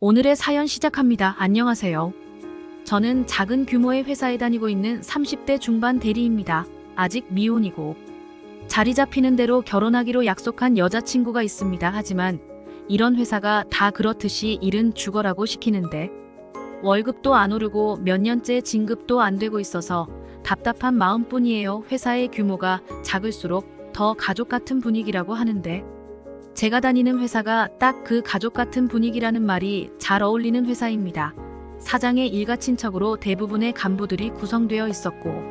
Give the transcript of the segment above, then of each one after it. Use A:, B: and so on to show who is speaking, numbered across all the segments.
A: 오늘의 사연 시작합니다. 안녕하세요. 저는 작은 규모의 회사에 다니고 있는 30대 중반 대리입니다. 아직 미혼이고 자리 잡히는 대로 결혼하기로 약속한 여자친구가 있습니다. 하지만 이런 회사가 다 그렇듯이 일은 죽어라고 시키는데 월급도 안 오르고 몇 년째 진급도 안 되고 있어서 답답한 마음뿐이에요. 회사의 규모가 작을수록 더 가족 같은 분위기라고 하는데 제가 다니는 회사가 딱 그 가족 같은 분위기라는 말이 잘 어울리는 회사입니다. 사장의 일가 친척으로 대부분의 간부들이 구성되어 있었고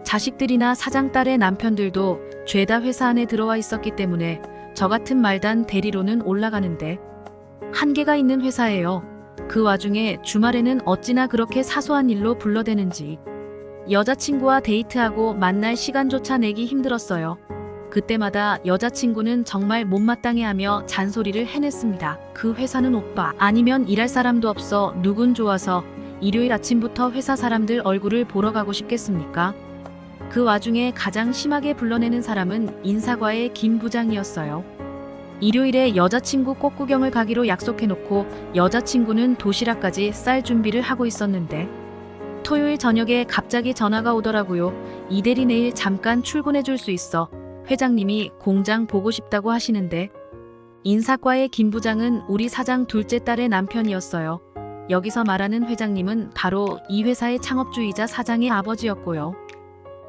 A: 자식들이나 사장 딸의 남편들도 죄다 회사 안에 들어와 있었기 때문에 저 같은 말단 대리로는 올라가는데 한계가 있는 회사예요. 그 와중에 주말에는 어찌나 그렇게 사소한 일로 불러대는지 여자친구와 데이트하고 만날 시간조차 내기 힘들었어요. 그때마다 여자친구는 정말 못마땅해하며 잔소리를 해냈습니다. 그 회사는 오빠 아니면 일할 사람도 없어 누군 좋아서 일요일 아침부터 회사 사람들 얼굴을 보러 가고 싶겠습니까? 그 와중에 가장 심하게 불러내는 사람은 인사과의 김 부장이었어요. 일요일에 여자친구 꽃구경을 가기로 약속해놓고 여자친구는 도시락까지 쌀 준비를 하고 있었는데 토요일 저녁에 갑자기 전화가 오더라고요. 이 대리 내일 잠깐 출근해 줄 수 있어. 회장님이 공장 보고 싶다고 하시는데 인사과의 김 부장은 우리 사장 둘째 딸의 남편이었어요. 여기서 말하는 회장님은 바로 이 회사의 창업주이자 사장의 아버지였고요.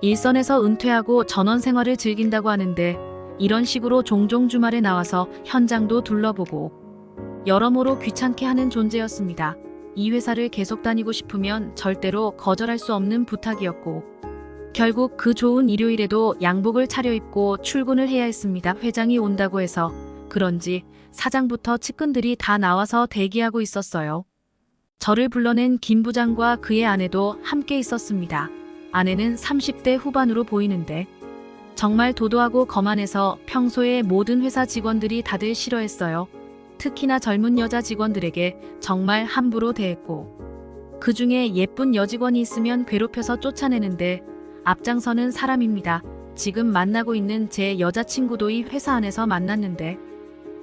A: 일선에서 은퇴하고 전원 생활을 즐긴다고 하는데 이런 식으로 종종 주말에 나와서 현장도 둘러보고 여러모로 귀찮게 하는 존재였습니다. 이 회사를 계속 다니고 싶으면 절대로 거절할 수 없는 부탁이었고 결국 그 좋은 일요일에도 양복을 차려입고 출근을 해야 했습니다. 회장이 온다고 해서 그런지 사장부터 측근들이 다 나와서 대기하고 있었어요. 저를 불러낸 김 부장과 그의 아내도 함께 있었습니다. 아내는 30대 후반으로 보이는데 정말 도도하고 거만해서 평소에 모든 회사 직원들이 다들 싫어했어요. 특히나 젊은 여자 직원들에게 정말 함부로 대했고 그 중에 예쁜 여직원이 있으면 괴롭혀서 쫓아내는데 앞장서는 사람입니다. 지금 만나고 있는 제 여자친구도 이 회사 안에서 만났는데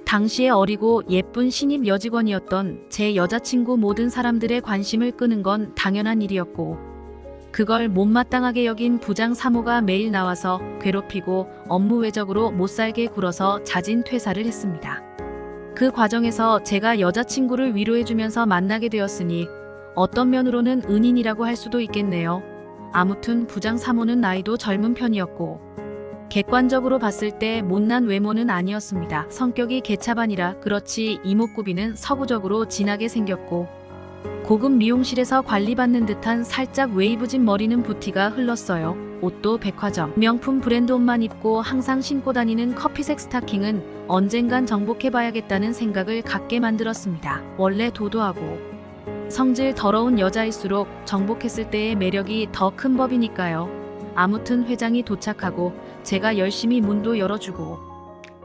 A: 당시에 어리고 예쁜 신입 여직원이었던 제 여자친구 모든 사람들의 관심을 끄는 건 당연한 일이었고 그걸 못마땅하게 여긴 부장 사모가 매일 나와서 괴롭히고 업무 외적으로 못살게 굴어서 자진 퇴사를 했습니다. 그 과정에서 제가 여자친구를 위로해주면서 만나게 되었으니 어떤 면으로는 은인이라고 할 수도 있겠네요. 아무튼 부장 사모는 나이도 젊은 편이었고 객관적으로 봤을 때 못난 외모는 아니었습니다. 성격이 개차반이라 그렇지 이목구비는 서구적으로 진하게 생겼고 고급 미용실에서 관리받는 듯한 살짝 웨이브진 머리는 부티가 흘렀어요. 옷도 백화점 명품 브랜드 옷만 입고 항상 신고 다니는 커피색 스타킹은 언젠간 정복해봐야겠다는 생각을 갖게 만들었습니다. 원래 도도하고 성질 더러운 여자일수록 정복했을 때의 매력이 더 큰 법이니까요. 아무튼 회장이 도착하고 제가 열심히 문도 열어주고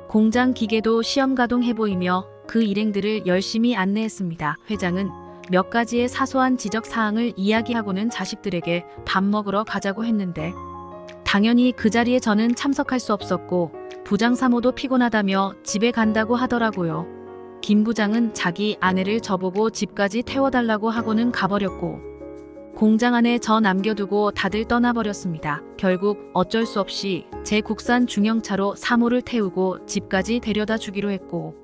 A: 공장 기계도 시험 가동해 보이며 그 일행들을 열심히 안내했습니다. 회장은 몇 가지의 사소한 지적 사항을 이야기하고는 자식들에게 밥 먹으러 가자고 했는데 당연히 그 자리에 저는 참석할 수 없었고 부장 사모도 피곤하다며 집에 간다고 하더라고요. 김 부장은 자기 아내를 저보고 집까지 태워달라고 하고는 가버렸고 공장 안에 저 남겨두고 다들 떠나버렸습니다. 결국 어쩔 수 없이 제 국산 중형차로 사모를 태우고 집까지 데려다 주기로 했고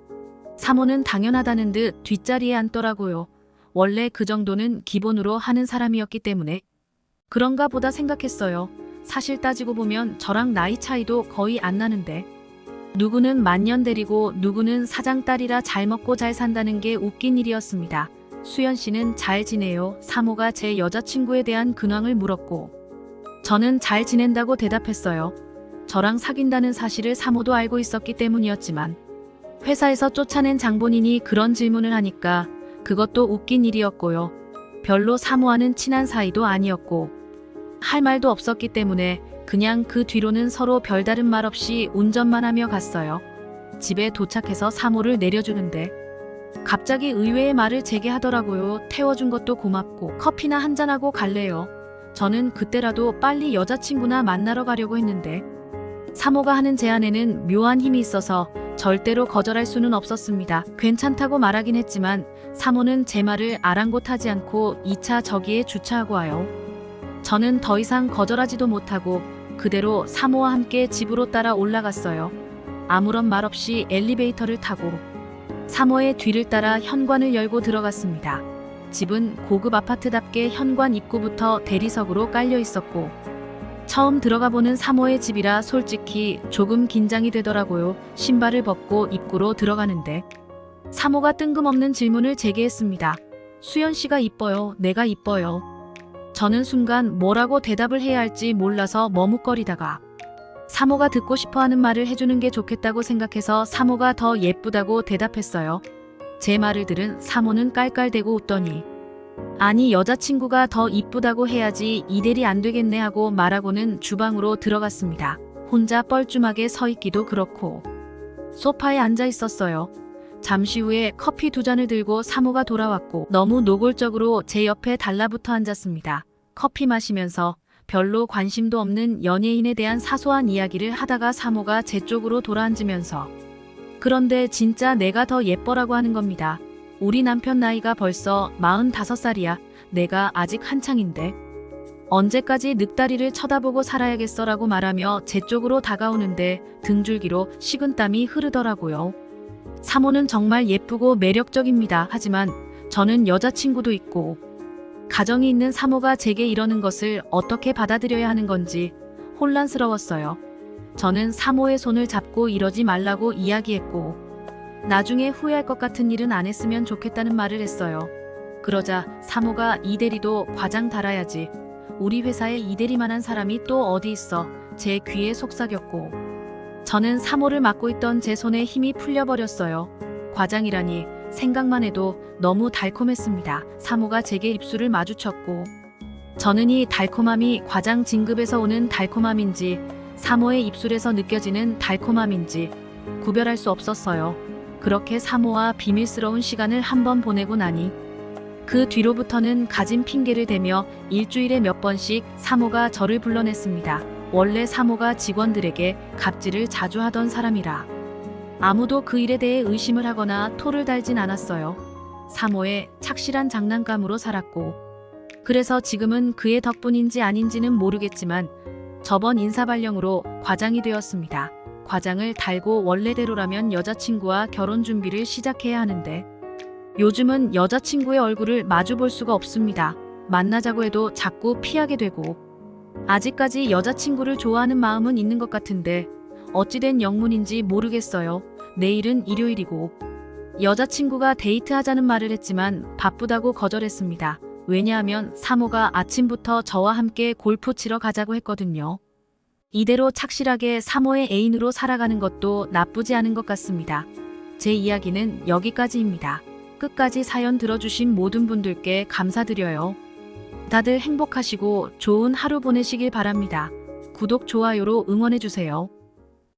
A: 사모는 당연하다는 듯 뒷자리에 앉더라고요. 원래 그 정도는 기본으로 하는 사람이었기 때문에 그런가 보다 생각했어요. 사실 따지고 보면 저랑 나이 차이도 거의 안 나는데 누구는 만년 데리고 누구는 사장 딸이라 잘 먹고 잘 산다는 게 웃긴 일이었습니다. 수연 씨는 잘 지내요? 사모가 제 여자친구에 대한 근황을 물었고 저는 잘 지낸다고 대답했어요. 저랑 사귄다는 사실을 사모도 알고 있었기 때문이었지만 회사에서 쫓아낸 장본인이 그런 질문을 하니까 그것도 웃긴 일이었고요. 별로 사모와는 친한 사이도 아니었고 할 말도 없었기 때문에 그냥 그 뒤로는 서로 별다른 말 없이 운전만 하며 갔어요. 집에 도착해서 사모를 내려주는데 갑자기 의외의 말을 제게 하더라고요. 태워준 것도 고맙고 커피나 한잔하고 갈래요. 저는 그때라도 빨리 여자친구나 만나러 가려고 했는데 사모가 하는 제안에는 묘한 힘이 있어서 절대로 거절할 수는 없었습니다. 괜찮다고 말하긴 했지만 사모는 제 말을 아랑곳하지 않고 2차 저기에 주차하고 와요. 저는 더 이상 거절하지도 못하고 그대로 사모와 함께 집으로 따라 올라갔어요. 아무런 말 없이 엘리베이터를 타고 사모의 뒤를 따라 현관을 열고 들어갔습니다. 집은 고급 아파트답게 현관 입구부터 대리석으로 깔려 있었고 처음 들어가 보는 사모의 집이라 솔직히 조금 긴장이 되더라고요. 신발을 벗고 입구로 들어가는데 사모가 뜬금없는 질문을 제게 했습니다. 수연 씨가 이뻐요. 내가 이뻐요. 저는 순간 뭐라고 대답을 해야 할지 몰라서 머뭇거리다가 사모가 듣고 싶어하는 말을 해주는 게 좋겠다고 생각해서 사모가 더 예쁘다고 대답했어요. 제 말을 들은 사모는 깔깔대고 웃더니 아니 여자친구가 더 이쁘다고 해야지 이대리 안 되겠네 하고 말하고는 주방으로 들어갔습니다. 혼자 뻘쭘하게 서 있기도 그렇고 소파에 앉아 있었어요. 잠시 후에 커피 2잔을 들고 사모가 돌아왔고 너무 노골적으로 제 옆에 달라붙어 앉았습니다. 커피 마시면서 별로 관심도 없는 연예인에 대한 사소한 이야기를 하다가 사모가 제 쪽으로 돌아앉으면서 그런데 진짜 내가 더 예뻐라고 하는 겁니다. 우리 남편 나이가 벌써 45살이야. 내가 아직 한창인데. 언제까지 늑다리를 쳐다보고 살아야겠어라고 말하며 제 쪽으로 다가오는데 등줄기로 식은땀이 흐르더라고요. 사모는 정말 예쁘고 매력적입니다. 하지만 저는 여자친구도 있고 가정이 있는 사모가 제게 이러는 것을 어떻게 받아들여야 하는 건지 혼란스러웠어요. 저는 사모의 손을 잡고 이러지 말라고 이야기했고 나중에 후회할 것 같은 일은 안 했으면 좋겠다는 말을 했어요. 그러자 사모가 이대리도 과장 달아야지. 우리 회사에 이대리만한 사람이 또 어디 있어. 제 귀에 속삭였고 저는 사모를 맡고 있던 제 손에 힘이 풀려버렸어요. 과장이라니 생각만 해도 너무 달콤했습니다. 사모가 제게 입술을 마주쳤고 저는 이 달콤함이 과장 진급에서 오는 달콤함인지 사모의 입술에서 느껴지는 달콤함인지 구별할 수 없었어요. 그렇게 사모와 비밀스러운 시간을 한번 보내고 나니 그 뒤로부터는 가진 핑계를 대며 일주일에 몇 번씩 사모가 저를 불러냈습니다. 원래 사모가 직원들에게 갑질을 자주 하던 사람이라 아무도 그 일에 대해 의심을 하거나 토를 달진 않았어요. 사모의 착실한 장난감으로 살았고 그래서 지금은 그의 덕분인지 아닌지는 모르겠지만 저번 인사발령으로 과장이 되었습니다. 과장을 달고 원래대로라면 여자친구와 결혼 준비를 시작해야 하는데 요즘은 여자친구의 얼굴을 마주 볼 수가 없습니다. 만나자고 해도 자꾸 피하게 되고 아직까지 여자친구를 좋아하는 마음은 있는 것 같은데 어찌된 영문인지 모르겠어요. 내일은 일요일이고 여자친구가 데이트하자는 말을 했지만 바쁘다고 거절했습니다. 왜냐하면 사모가 아침부터 저와 함께 골프 치러 가자고 했거든요. 이대로 착실하게 사모의 애인으로 살아가는 것도 나쁘지 않은 것 같습니다. 제 이야기는 여기까지입니다. 끝까지 사연 들어주신 모든 분들께 감사드려요. 다들 행복하시고 좋은 하루 보내시길 바랍니다. 구독, 좋아요로 응원해주세요.